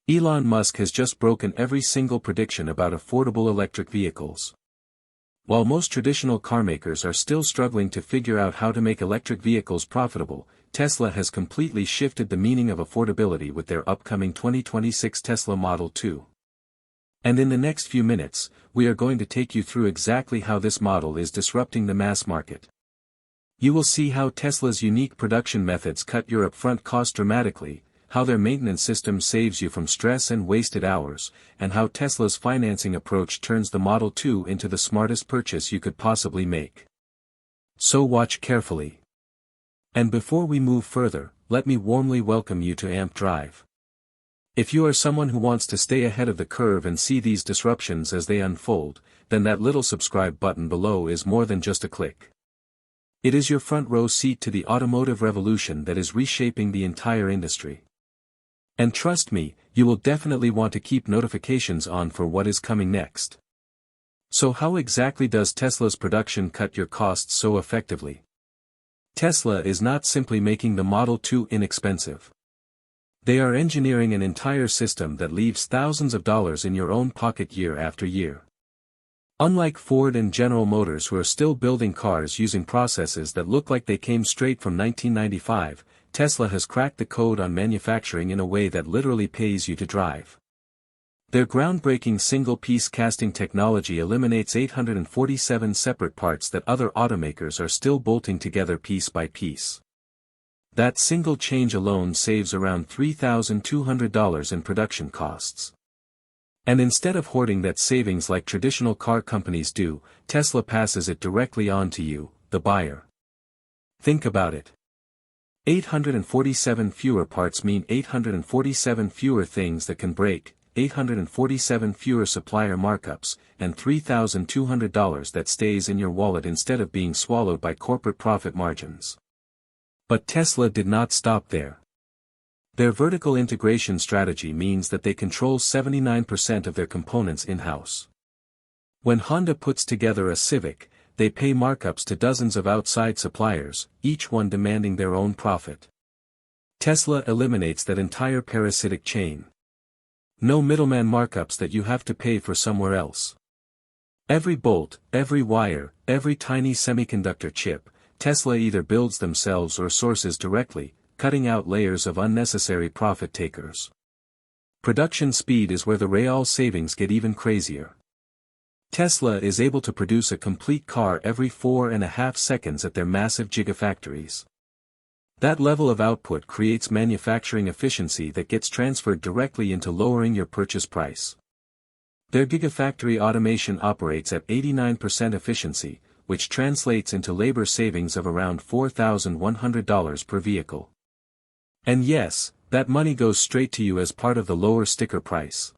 Elon Musk has just broken every single prediction about affordable electric vehicles. While most traditional carmakers are still struggling to figure out how to make electric vehicles profitable, Tesla has completely shifted the meaning of affordability with their upcoming 2026 Tesla Model 2. And in the next few minutes, we are going to take you through exactly how this model is disrupting the mass market. You will see how Tesla's unique production methods cut your upfront cost dramatically, how their maintenance system saves you from stress and wasted hours, and how Tesla's financing approach turns the Model 2 into the smartest purchase you could possibly make. So watch carefully. And before we move further, let me warmly welcome you to AMP Drive. If you are someone who wants to stay ahead of the curve and see these disruptions as they unfold, then that little subscribe button below is more than just a click. It is your front row seat to the automotive revolution that is reshaping the entire industry. And trust me, you will definitely want to keep notifications on for what is coming next. So how exactly does Tesla's production cut your costs so effectively? Tesla is not simply making the Model 2 inexpensive. They are engineering an entire system that leaves thousands of dollars in your own pocket year after year. Unlike Ford and General Motors, who are still building cars using processes that look like they came straight from 1995, Tesla has cracked the code on manufacturing in a way that literally pays you to drive. Their groundbreaking single-piece casting technology eliminates 847 separate parts that other automakers are still bolting together piece by piece. That single change alone saves around $3,200 in production costs. And instead of hoarding that savings like traditional car companies do, Tesla passes it directly on to you, the buyer. Think about it. 847 fewer parts mean 847 fewer things that can break, 847 fewer supplier markups, and $3,200 that stays in your wallet instead of being swallowed by corporate profit margins. But Tesla did not stop there. Their vertical integration strategy means that they control 79% of their components in-house. When Honda puts together a Civic, they pay markups to dozens of outside suppliers, each one demanding their own profit. Tesla eliminates that entire parasitic chain. No middleman markups that you have to pay for somewhere else. Every bolt, every wire, every tiny semiconductor chip, Tesla either builds themselves or sources directly, cutting out layers of unnecessary profit takers. Production speed is where the real savings get even crazier. Tesla is able to produce a complete car every 4.5 seconds at their massive gigafactories. That level of output creates manufacturing efficiency that gets transferred directly into lowering your purchase price. Their gigafactory automation operates at 89% efficiency, which translates into labor savings of around $4,100 per vehicle. And yes, that money goes straight to you as part of the lower sticker price.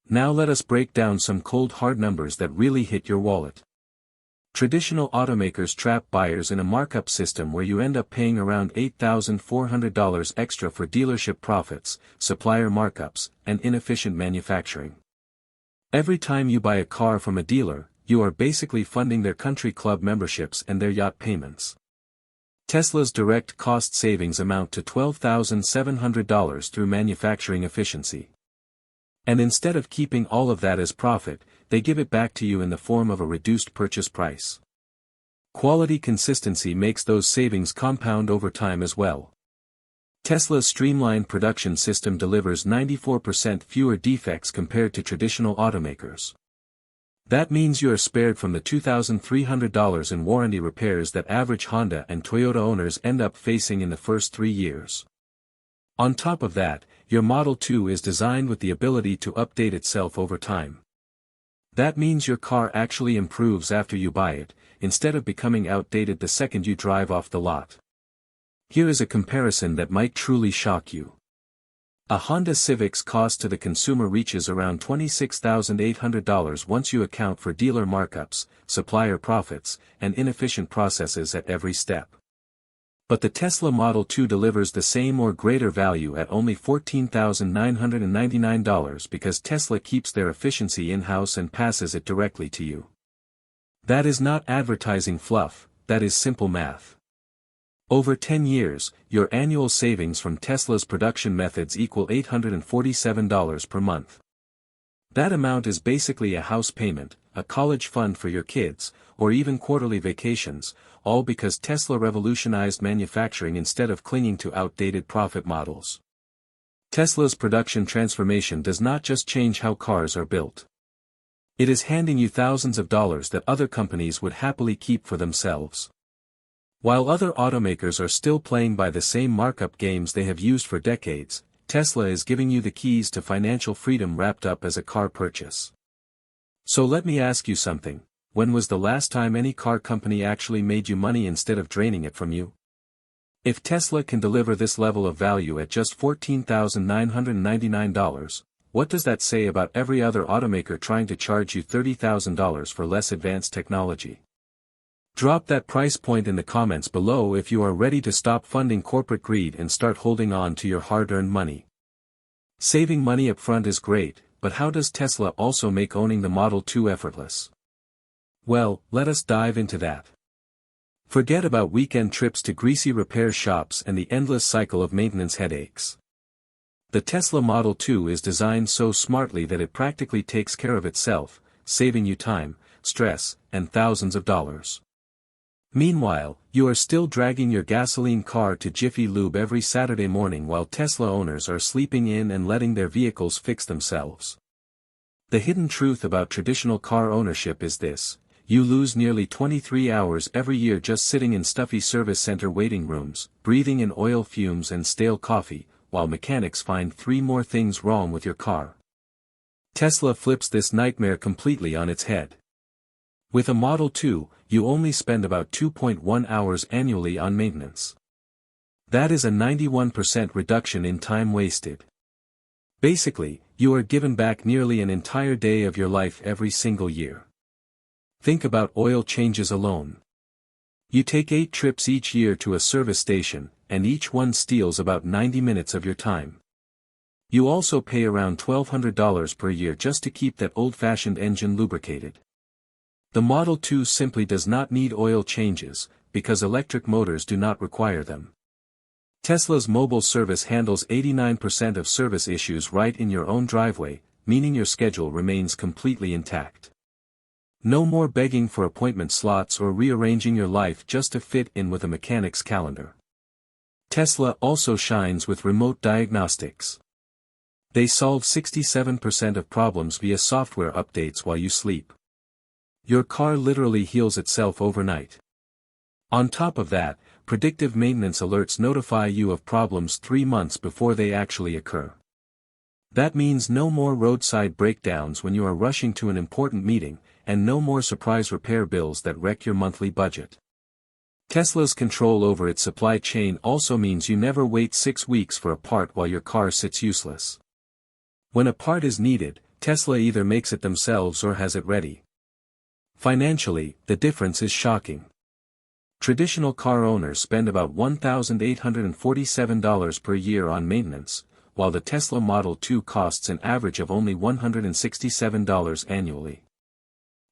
Now let us break down some cold hard numbers that really hit your wallet. Traditional automakers trap buyers in a markup system where you end up paying around $8,400 extra for dealership profits, supplier markups, and inefficient manufacturing. Every time you buy a car from a dealer, you are basically funding their country club memberships and their yacht payments. Tesla's direct cost savings amount to $12,700 through manufacturing efficiency. And instead of keeping all of that as profit, they give it back to you in the form of a reduced purchase price. Quality consistency makes those savings compound over time as well. Tesla's streamlined production system delivers 94% fewer defects compared to traditional automakers. That means you are spared from the $2,300 in warranty repairs that average Honda and Toyota owners end up facing in the first 3 years. On top of that, your Model 2 is designed with the ability to update itself over time. That means your car actually improves after you buy it, instead of becoming outdated the second you drive off the lot. Here is a comparison that might truly shock you. A Honda Civic's cost to the consumer reaches around $26,800 once you account for dealer markups, supplier profits, and inefficient processes at every step. But the Tesla Model 2 delivers the same or greater value at only $14,999 because Tesla keeps their efficiency in-house and passes it directly to you. That is not advertising fluff, that is simple math. Over 10 years, your annual savings from Tesla's production methods equal $847 per month. That amount is basically a house payment, a college fund for your kids, or even quarterly vacations, all because Tesla revolutionized manufacturing instead of clinging to outdated profit models. Tesla's production transformation does not just change how cars are built. It is handing you thousands of dollars that other companies would happily keep for themselves. While other automakers are still playing by the same markup games they have used for decades, Tesla is giving you the keys to financial freedom wrapped up as a car purchase. So let me ask you something, when was the last time any car company actually made you money instead of draining it from you? If Tesla can deliver this level of value at just $14,999, what does that say about every other automaker trying to charge you $30,000 for less advanced technology? Drop that price point in the comments below if you are ready to stop funding corporate greed and start holding on to your hard-earned money. Saving money up front is great, but how does Tesla also make owning the Model 2 effortless? Well, let us dive into that. Forget about weekend trips to greasy repair shops and the endless cycle of maintenance headaches. The Tesla Model 2 is designed so smartly that it practically takes care of itself, saving you time, stress, and thousands of dollars. Meanwhile, you are still dragging your gasoline car to Jiffy Lube every Saturday morning while Tesla owners are sleeping in and letting their vehicles fix themselves. The hidden truth about traditional car ownership is this: you lose nearly 23 hours every year just sitting in stuffy service center waiting rooms, breathing in oil fumes and stale coffee, while mechanics find 3 more things wrong with your car. Tesla flips this nightmare completely on its head. With a Model 2, you only spend about 2.1 hours annually on maintenance. That is a 91% reduction in time wasted. Basically, you are given back nearly an entire day of your life every single year. Think about oil changes alone. You take 8 trips each year to a service station, and each one steals about 90 minutes of your time. You also pay around $1,200 per year just to keep that old-fashioned engine lubricated. The Model 2 simply does not need oil changes, because electric motors do not require them. Tesla's mobile service handles 89% of service issues right in your own driveway, meaning your schedule remains completely intact. No more begging for appointment slots or rearranging your life just to fit in with a mechanic's calendar. Tesla also shines with remote diagnostics. They solve 67% of problems via software updates while you sleep. Your car literally heals itself overnight. On top of that, predictive maintenance alerts notify you of problems 3 months before they actually occur. That means no more roadside breakdowns when you are rushing to an important meeting, and no more surprise repair bills that wreck your monthly budget. Tesla's control over its supply chain also means you never wait 6 weeks for a part while your car sits useless. When a part is needed, Tesla either makes it themselves or has it ready. Financially, the difference is shocking. Traditional car owners spend about $1,847 per year on maintenance, while the Tesla Model 2 costs an average of only $167 annually.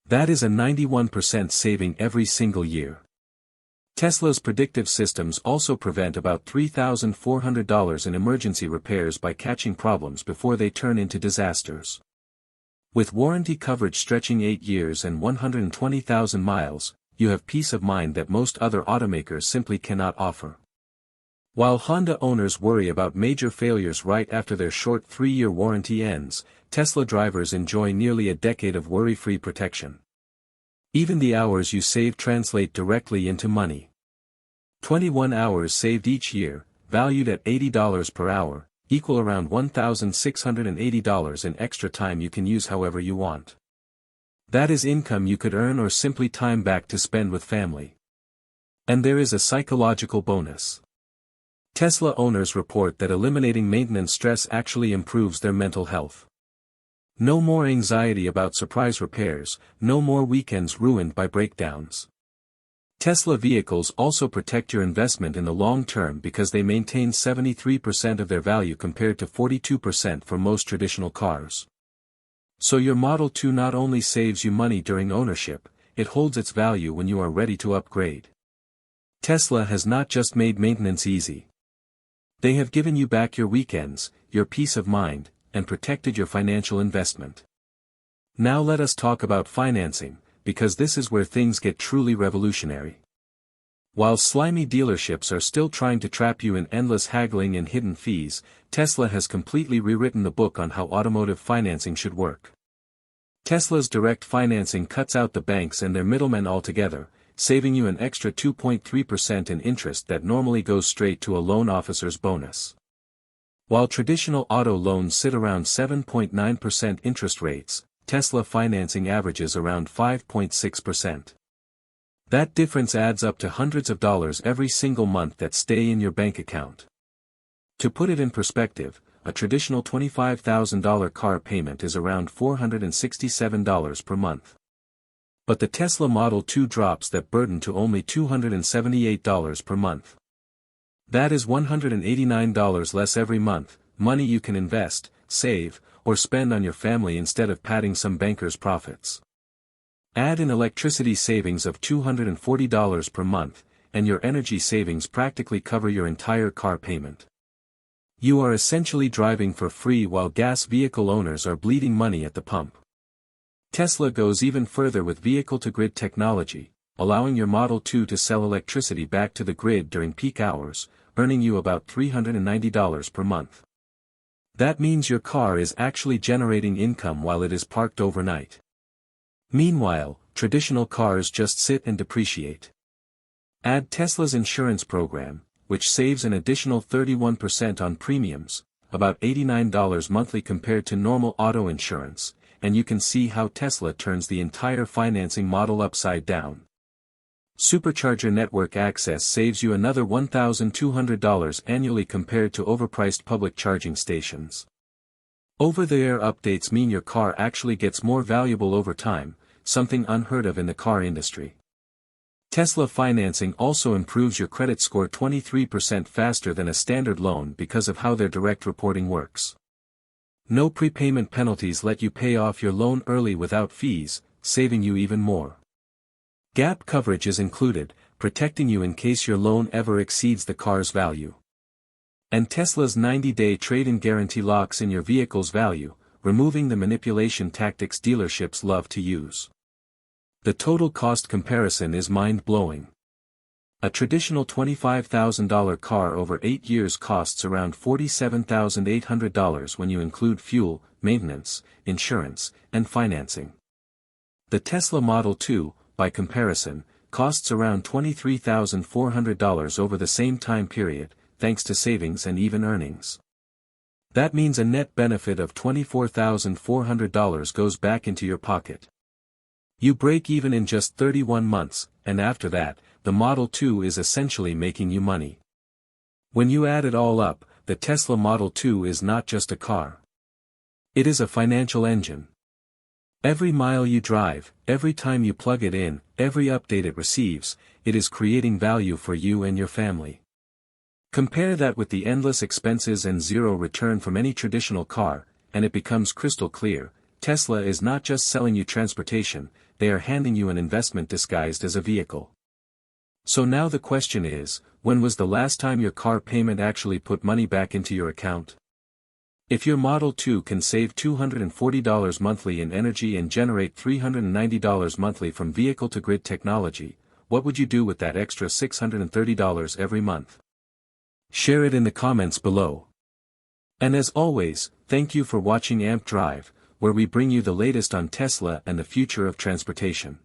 That is a 91% saving every single year. Tesla's predictive systems also prevent about $3,400 in emergency repairs by catching problems before they turn into disasters. With warranty coverage stretching 8 years and 120,000 miles, you have peace of mind that most other automakers simply cannot offer. While Honda owners worry about major failures right after their short 3-year warranty ends, Tesla drivers enjoy nearly a decade of worry-free protection. Even the hours you save translate directly into money. 21 hours saved each year, valued at $80 per hour, equal around $1,680 in extra time you can use however you want. That is income you could earn or simply time back to spend with family. And there is a psychological bonus. Tesla owners report that eliminating maintenance stress actually improves their mental health. No more anxiety about surprise repairs, no more weekends ruined by breakdowns. Tesla vehicles also protect your investment in the long term because they maintain 73% of their value compared to 42% for most traditional cars. So your Model 2 not only saves you money during ownership, it holds its value when you are ready to upgrade. Tesla has not just made maintenance easy. They have given you back your weekends, your peace of mind, and protected your financial investment. Now let us talk about financing, because this is where things get truly revolutionary. While slimy dealerships are still trying to trap you in endless haggling and hidden fees, Tesla has completely rewritten the book on how automotive financing should work. Tesla's direct financing cuts out the banks and their middlemen altogether, saving you an extra 2.3% in interest that normally goes straight to a loan officer's bonus. While traditional auto loans sit around 7.9% interest rates, Tesla financing averages around 5.6%. That difference adds up to hundreds of dollars every single month that stay in your bank account. To put it in perspective, a traditional $25,000 car payment is around $467 per month. But the Tesla Model 2 drops that burden to only $278 per month. That is $189 less every month, money you can invest, save, or spend on your family instead of padding some banker's profits. Add in electricity savings of $240 per month, and your energy savings practically cover your entire car payment. You are essentially driving for free while gas vehicle owners are bleeding money at the pump. Tesla goes even further with vehicle-to-grid technology, allowing your Model 2 to sell electricity back to the grid during peak hours, earning you about $390 per month. That means your car is actually generating income while it is parked overnight. Meanwhile, traditional cars just sit and depreciate. Add Tesla's insurance program, which saves an additional 31% on premiums, about $89 monthly compared to normal auto insurance, and you can see how Tesla turns the entire financing model upside down. Supercharger network access saves you another $1,200 annually compared to overpriced public charging stations. Over-the-air updates mean your car actually gets more valuable over time, something unheard of in the car industry. Tesla financing also improves your credit score 23% faster than a standard loan because of how their direct reporting works. No prepayment penalties let you pay off your loan early without fees, saving you even more. Gap coverage is included, protecting you in case your loan ever exceeds the car's value. And Tesla's 90-day trade-in guarantee locks in your vehicle's value, removing the manipulation tactics dealerships love to use. The total cost comparison is mind-blowing. A traditional $25,000 car over 8 years costs around $47,800 when you include fuel, maintenance, insurance, and financing. The Tesla Model 2, by comparison, costs around $23,400 over the same time period, thanks to savings and even earnings. That means a net benefit of $24,400 goes back into your pocket. You break even in just 31 months, and after that, the Model 2 is essentially making you money. When you add it all up, the Tesla Model 2 is not just a car. It is a financial engine. Every mile you drive, every time you plug it in, every update it receives, it is creating value for you and your family. Compare that with the endless expenses and zero return from any traditional car, and it becomes crystal clear, Tesla is not just selling you transportation, they are handing you an investment disguised as a vehicle. So now the question is, when was the last time your car payment actually put money back into your account? If your Model 2 can save $240 monthly in energy and generate $390 monthly from vehicle-to-grid technology, what would you do with that extra $630 every month? Share it in the comments below. And as always, thank you for watching AMP Drive, where we bring you the latest on Tesla and the future of transportation.